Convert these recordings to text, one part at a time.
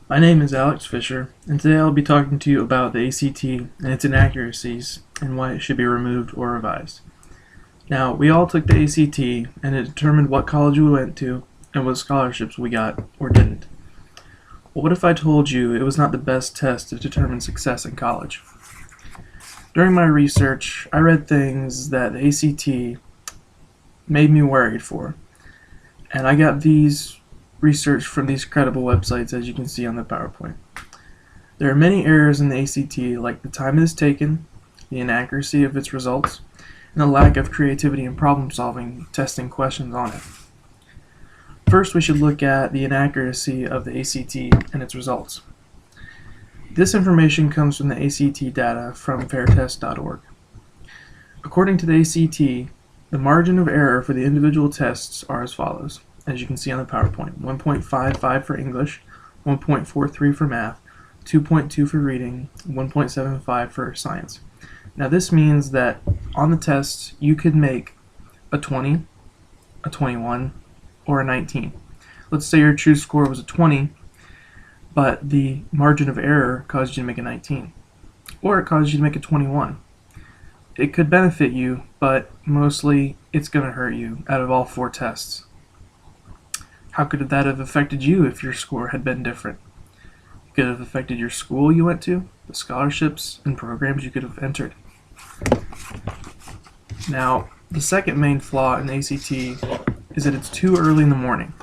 My name is Alex Fisher, and today I'll be talking to you about the ACT and its inaccuracies and why it should be removed or revised. Now, we all took the ACT, and it determined what college we went to and what scholarships we got or didn't. Well, what if I told you it was not the best test to determine success in college? During my research, I read things that the ACT made me worried for, and I got these research from these credible websites, as you can see on the PowerPoint. There are many errors in the ACT, like the time it is taken, the inaccuracy of its results, and the lack of creativity and problem solving testing questions on it. First, we should look at the inaccuracy of the ACT and its results. This information comes from the ACT data from fairtest.org. According to the ACT, the margin of error for the individual tests are as follows, as you can see on the PowerPoint: 1.55 for English, 1.43 for math, 2.2 for reading, 1.75 for science. Now this means that on the test you could make a 20, a 21, or a 19. Let's say your true score was a 20, but the margin of error caused you to make a 19, or it caused you to make a 21. It could benefit you, but mostly it's going to hurt you out of all four tests. How could that have affected you if your score had been different? It could have affected your school you went to, the scholarships and programs you could have entered. Now, the second main flaw in the ACT is that it's too early in the morning.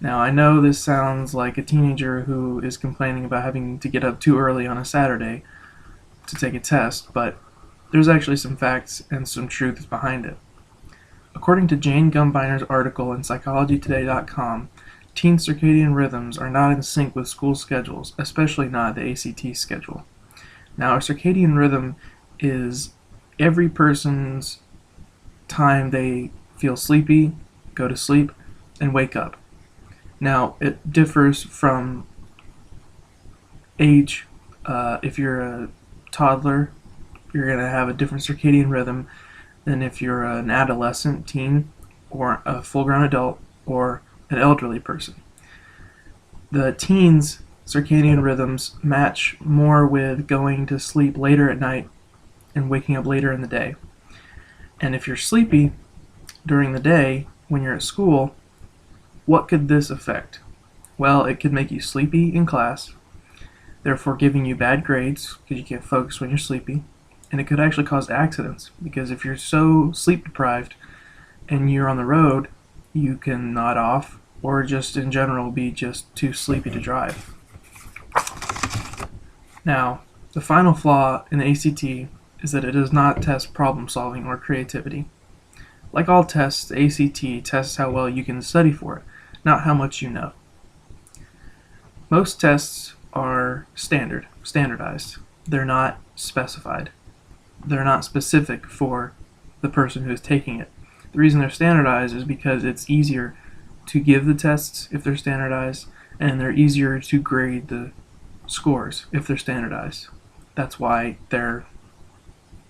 Now, I know this sounds like a teenager who is complaining about having to get up too early on a Saturday to take a test, but there's actually some facts and some truths behind it. According to Jane Gumbiner's article in PsychologyToday.com, teen circadian rhythms are not in sync with school schedules, especially not the ACT schedule. Now, a circadian rhythm is every person's time they feel sleepy, go to sleep, and wake up. Now, it differs from age. If you're a toddler, you're going to have a different circadian rhythm than if you're an adolescent, teen, or a full-grown adult, or an elderly person. The teens' circadian rhythms match more with going to sleep later at night and waking up later in the day. And if you're sleepy during the day when you're at school, what could this affect? Well, it could make you sleepy in class, therefore giving you bad grades because you can't focus when you're sleepy. And it could actually cause accidents, because if you're so sleep deprived and you're on the road, you can nod off or just in general be just too sleepy to drive. Now, the final flaw in the ACT is that it does not test problem solving or creativity. Like all tests, the ACT tests how well you can study for it, not how much you know. Most tests are standardized. They're not specified. They're not specific for the person who is taking it. The reason they're standardized is because it's easier to give the tests if they're standardized, and they're easier to grade the scores if they're standardized. That's why they're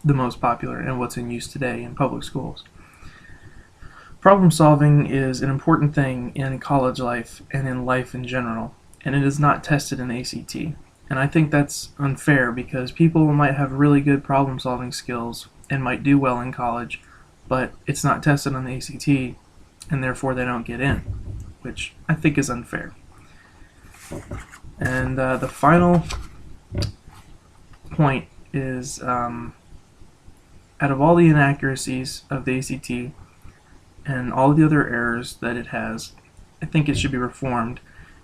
the most popular and what's in use today in public schools. Problem solving is an important thing in college life and in life in general, and it is not tested in the ACT. And I think that's unfair, because people might have really good problem solving skills and might do well in college, but it's not tested on the ACT, and therefore they don't get in, which I think is unfair. And the final point is, out of all the inaccuracies of the ACT and all the other errors that it has, I think it should be reformed,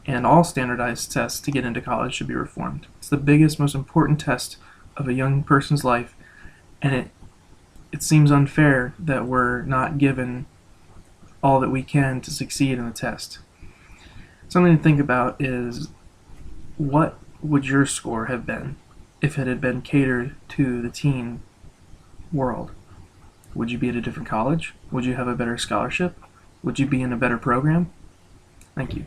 and all standardized tests to get into college should be reformed. It's the biggest, most important test of a young person's life, and it seems unfair that we're not given all that we can to succeed in the test. Something to think about is, what would your score have been if it had been catered to the teen world? Would you be at a different college? Would you have a better scholarship? Would you be in a better program? Thank you.